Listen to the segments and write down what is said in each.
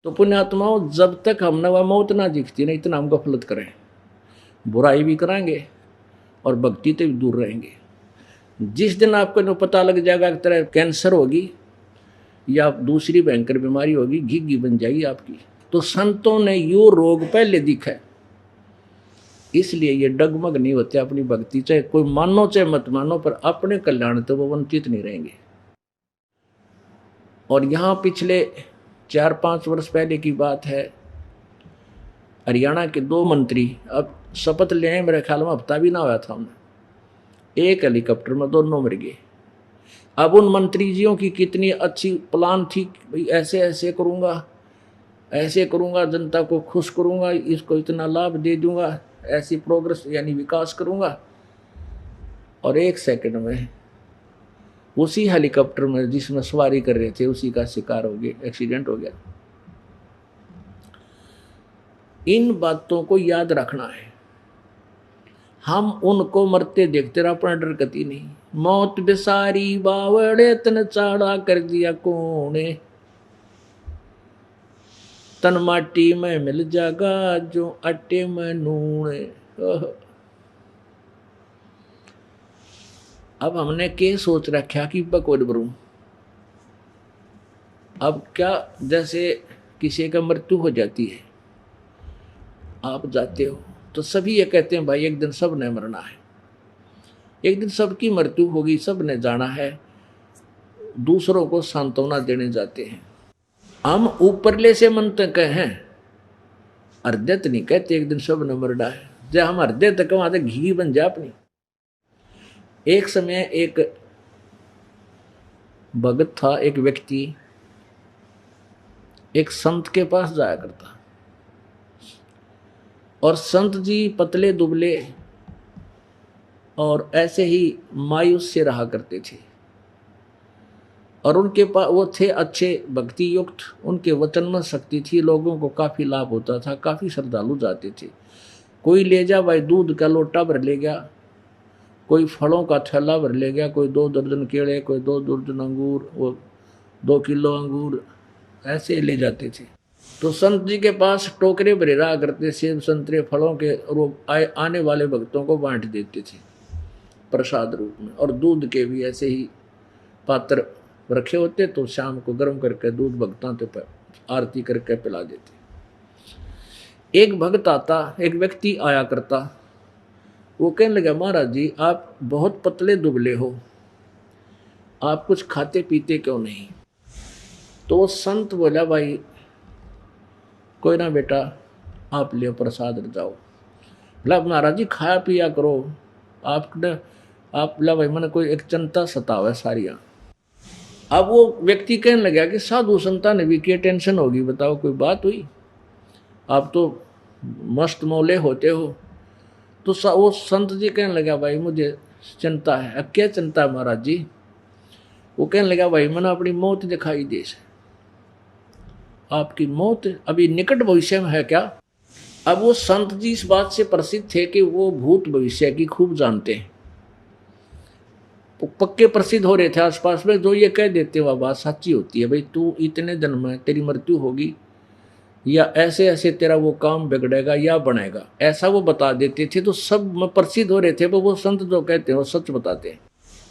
तो पुण्यात्माओं, जब तक हमने वह मौत ना दिखती ना, इतना हम गफलत करें, बुराई भी कराएंगे और भक्ति से भी दूर रहेंगे। जिस दिन आपको जो पता लग जाएगा कि तरह कैंसर होगी या दूसरी भयंकर बीमारी होगी, घिघी बन जाएगी आपकी, तो संतों ने यो रोग पहले दिखा है। इसलिए ये डगमग नहीं होते अपनी भक्ति, चाहे कोई मानो चाहे मत मानो, पर अपने कल्याण तो वो वंचित नहीं रहेंगे। और यहाँ पिछले 4-5 वर्ष पहले की बात है, हरियाणा के 2 मंत्री अब शपथ ले आए, मेरे ख्याल में हफ्ता भी ना हुआ था उन्हें, एक हेलीकॉप्टर में दोनों मर गए। अब उन मंत्री जियों की कितनी अच्छी प्लान थी, भाई ऐसे ऐसे करूँगा, ऐसे करूँगा, जनता को खुश करूँगा, इसको इतना लाभ दे दूँगा, ऐसी प्रोग्रेस यानी विकास करूँगा, और 1 सेकंड में उसी हेलीकॉप्टर में जिसमें सवारी कर रहे थे उसी का शिकार हो गया, एक्सीडेंट हो गया। इन बातों को याद रखना है। हम उनको मरते देखते रह, अपना डर गति नहीं। मौत बेसारी बावड़े तन चाड़ा कर दिया कोने, तन माटी में मिल जागा जो आटे में नूने। अब हमने के सोच रखा कि बकवाद बरूं। अब क्या, जैसे किसी का मृत्यु हो जाती है, आप जाते हो तो सभी ये कहते हैं भाई एक दिन सब ने मरना है, एक दिन सबकी मृत्यु होगी, सब ने जाना है, दूसरों को सांत्वना देने जाते हैं। हम ऊपरले से मन तक हैं, हृदय तो नहीं कहते एक दिन सब ने मरना है। जब हम हृदय तक वहां तक घी बन जाए अपनी। एक समय एक भगत था, एक व्यक्ति एक संत के पास जाया करता, और संत जी पतले दुबले और ऐसे ही मायूस से रहा करते थे, और उनके पास वो थे अच्छे भक्ति युक्त, उनके वचन में शक्ति थी, लोगों को काफ़ी लाभ होता था, काफ़ी श्रद्धालु जाते थे। कोई ले जा भाई दूध का लोटा भर ले गया, कोई फलों का थैला भर ले गया, कोई 2 दर्जन केले, कोई 2 दर्जन अंगूर, वो 2 किलो अंगूर ऐसे ले जाते थे। तो संत जी के पास टोकरे भरे रहा करते, सेब संतरे फलों के, और वो आने वाले भक्तों को बांट देते थे प्रसाद रूप में। और दूध के भी ऐसे ही पात्र रखे होते, तो शाम को गर्म करके दूध भक्तों के आरती करके पिला देते। एक भक्त आता, एक व्यक्ति आया करता, वो कहने लगा महाराज जी आप बहुत पतले दुबले हो, आप कुछ खाते पीते क्यों नहीं? तो वो संत बोला भाई कोई ना बेटा, आप ले प्रसाद जाओ। बोला महाराज जी खाया पिया करो, आपने आप ला भाई मैंने कोई एक चिंता सतावा है सारिया। अब वो व्यक्ति कहने लगा कि साधु संता ने भी क्या टेंशन होगी, बताओ कोई बात हुई, आप तो मस्त मौले होते हो। तो वो संत जी कहने लगा भाई मुझे चिंता है। अब क्या चिंता है महाराज जी? वो कहने लगा भाई मैंने अपनी मौत दिखाई दे से। आपकी मौत अभी निकट भविष्य में है क्या? अब वो संत जी इस बात से प्रसिद्ध थे कि वो भूत भविष्य की खूब जानते हैं, पक्के प्रसिद्ध हो रहे थे आसपास में। जो ये कह देते वह बात सच्ची होती है, भाई तू इतने दिन में तेरी मृत्यु होगी, या ऐसे ऐसे तेरा वो काम बिगड़ेगा या बनेगा, ऐसा वो बता देते थे। तो सब में प्रसिद्ध हो रहे थे, पर वो संत जो कहते हैं वो सच बताते हैं।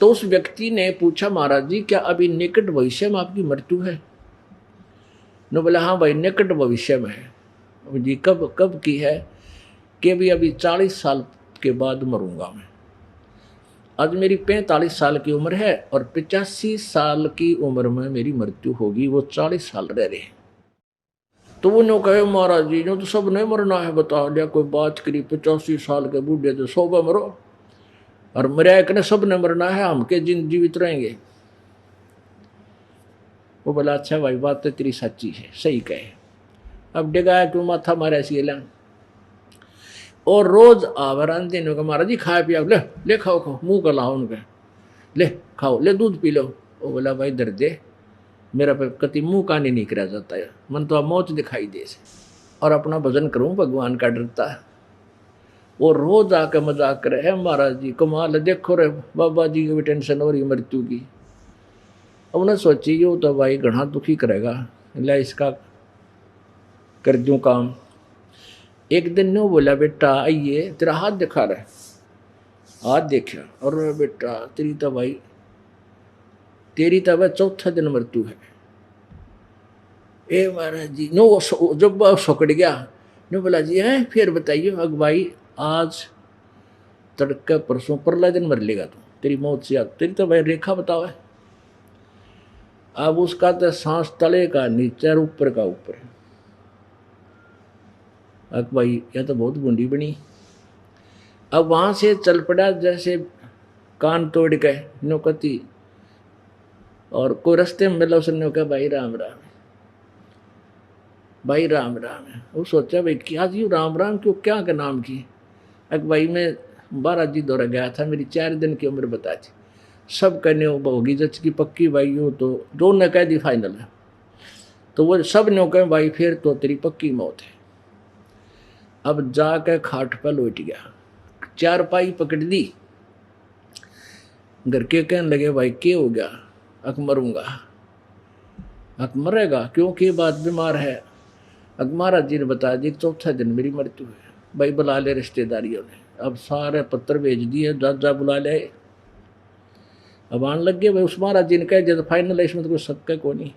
तो उस व्यक्ति ने पूछा महाराज जी क्या अभी निकट भविष्य में आपकी मृत्यु है? ने बोला हाँ भाई निकट भविष्य में है। जी कब कब की है? कि भी अभी 40 साल के बाद मरूंगा मैं। आज मेरी 45 साल की उम्र है और 85 साल की उम्र में मेरी मृत्यु होगी, वो 40 साल रह रहे। तो वो नो कहे महाराज जी जो तो सब नहीं मरना है, बता दिया कोई बात करी 85 साल के बूढ़े तो 100 मरो, और मरिया एक ने सब ने मरना है, हम के जिन जीवित रहेंगे। वो बोला अच्छा भाई बात तो तेरी सच्ची है, सही कहे। अब डेगाया क्यों माथा मारा सीला, और रोज आवरान देने का महाराज जी खाया पिया, ले ले खाओ खाओ, मुँह का लाओ उनके, ले खाओ, ले दूध पी लो। वो बोला भाई दर्दे मेरा पे कति मुँह का नहीं निकला जाता है, मन तो अब मौत दिखाई दे से, और अपना भजन करूँ भगवान का डरता है। वो रोज आकर मजाक करे है महाराज जी कमाल देखो रे बाबा जी की भी टेंशन हो रही मृत्यु की। उन्हें सोची यो तो भाई घना दुखी करेगा, ले इसका कर दूं काम। एक दिन नो बोला बेटा आइए तेरा हाथ दिखा रहा है। हाथ देखा और बेटा तेरी तो भाई चौथा दिन मृत्यु है। ए महाराज जी नो जब सोकड़ गया नो बोला जी है फिर बताइए भाई आज तड़के परसों परला दिन मर लेगा तू, तेरी मौत से तेरी तो भाई रेखा बताओ है। अब उसका तो सांस तले का नीचे और ऊपर का ऊपर। अब भाई यह तो बहुत बूंदी बनी। अब वहां से चल पड़ा जैसे कान तोड़ के नौकती और कोई रास्ते में मिला उसने कहा भाई राम राम भाई राम राम। वो सोचा भाई क्या जी राम राम क्यों क्या का नाम की। अब भाई मैं 12 जी दौरा गया था, मेरी 4 दिन की उम्र बता थी। सब कहने होगी जच की पक्की भाई हो तो जो ने कह दी फाइनल है। तो वो सब ने कहे भाई फिर तो तेरी पक्की मौत है। अब जाकर खाट पर लौट गया, 4 पाई पकड़ दी। घर के कहने लगे भाई क्या हो गया। अक मरूंगा। अक मरेगा क्योंकि बात बीमार है। अक महाराज जी ने बता दी चौथा दिन मेरी मृत्यु है। भाई बुला ले रिश्तेदारियों ने, अब सारे पत्र भेज दिए, जा बुला ले। अब आने लग गए भाई उस महाराज जी ने कह दिया फाइनल है, इसमें तो कोई शक है को नहीं।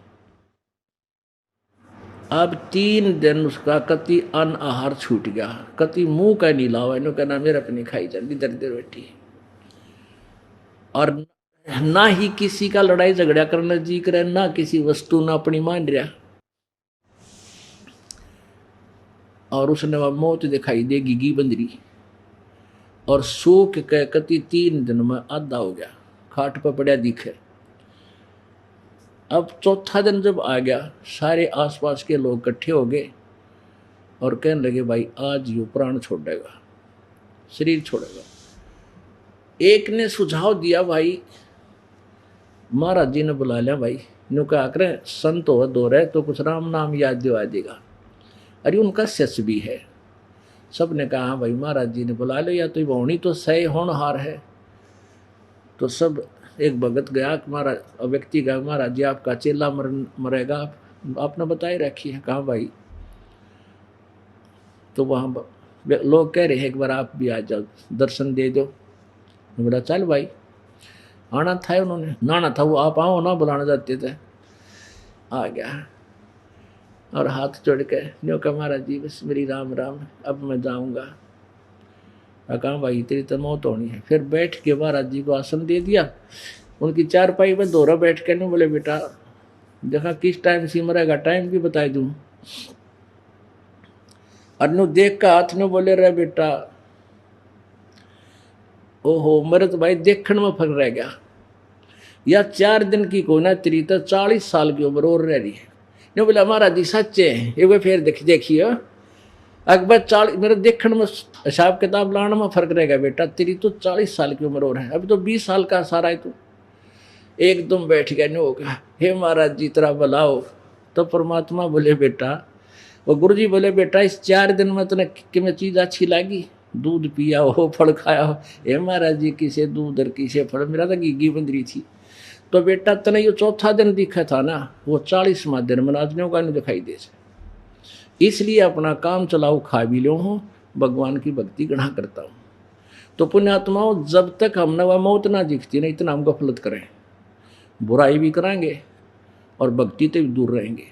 अब 3 दिन उसका कति अन्न आहार छूट गया, कति मुंह का नहीं लावा, इन्हों कहना मेरा अपनी खाई जाती दर देर बैठी। और ना ही किसी का लड़ाई झगड़ा करना जी करे, ना किसी वस्तु ना अपनी मान रहा। और उसने वह मौत दिखाई देगी गी बंदरी और शोक के कति 3 दिन में आधा हो गया, खाट पर पड़ा दिखे। अब चौथा दिन जब आ गया सारे आसपास के लोग इकट्ठे हो गए और कहने लगे भाई आज यू प्राण छोड़ेगा, शरीर छोड़ेगा। एक ने सुझाव दिया भाई महाराज जी ने बुला लिया भाई, नु कहा करें संत हो दो रहे तो कुछ राम नाम याद दिवा देगा। अरे उनका सच भी है। सब ने कहा भाई महाराज जी ने बुला लो, या तो वाणी तो सही होनहार है। तो सब एक भगत गया महाराज व्यक्ति का महाराज जी आपका चेला मरेगा, आपने बताए रखी है। कहा भाई तो वहाँ लोग कह रहे हैं एक बार आप भी आ जाओ दर्शन दे दो। बोला चल भाई। आना था उन्होंने, नाना था वो, आप आओ ना बुलाना जाते थे। आ गया और हाथ जोड़ के न्यों का महाराज जी बस मेरी राम राम, अब मैं जाऊंगा। कहा भाई तेरी तो मौत होनी है। फिर बैठ के महाराज जी को आसन दे दिया, उनकी 4 पाई में दोहरा बैठ के नहीं बोले बेटा देखा किस टाइम से मरेगा, टाइम भी बता दूं। और देख का हाथ ने बोले रहे बेटा ओहो मरे तो भाई देखने में फर्क रह गया। या 4 दिन की को ना तेरी तो 40 साल की उम्र और रह रही है। ने बोला महाराज जी सच्चे हैं, एक बार फिर देखिए अकबर 40 मेरे देखने में हिसाब किताब लाने में फर्क रहेगा बेटा, तेरी तो 40 साल की उम्र और है, अभी तो 20 साल का सारा है तू। एकदम बैठ गया नहीं होगा, हे महाराज जी तेरा बुलाओ। तो परमात्मा बोले बेटा, वो गुरु जी बोले बेटा इस 4 दिन में तूने किमें चीज़ अच्छी लगी, दूध पिया हो फल खाया हो। हे महाराज जी किसे दूध और किसे फल, मेरा तो घी बंदरी थी। तो बेटा तने ये चौथा दिन दिखा था ना, वो 40वां दिन में नाचने का नहीं दिखाई दे। इसलिए अपना काम चलाओ, खा भी लो हूँ, भगवान की भक्ति गढ़ा करता हूँ। तो पुण्यात्माओं जब तक हमने वह मौत ना दिखती ना इतना हम गफलत करें, बुराई भी कराएंगे और भक्ति से भी दूर रहेंगे।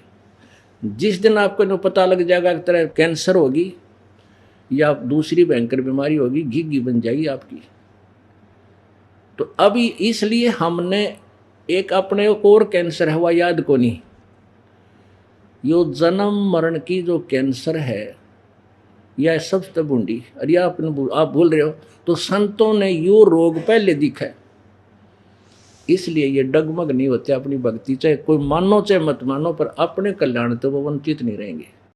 जिस दिन आपको पता लग जाएगा कि तरह कैंसर होगी या दूसरी भयंकर बीमारी होगी, घिघी बन जाएगी आपकी। तो अभी इसलिए हमने एक अपने और कैंसर है वह याद को नहीं, यो जन्म मरण की जो कैंसर है यह सबसे बूंदी। अरे आप भूल रहे हो, तो संतों ने यो रोग पहले दिखा है, इसलिए ये डगमग नहीं होते अपनी भक्ति, चाहे कोई मानो चाहे मत मानो, पर अपने कल्याण तो वो वंचित नहीं रहेंगे।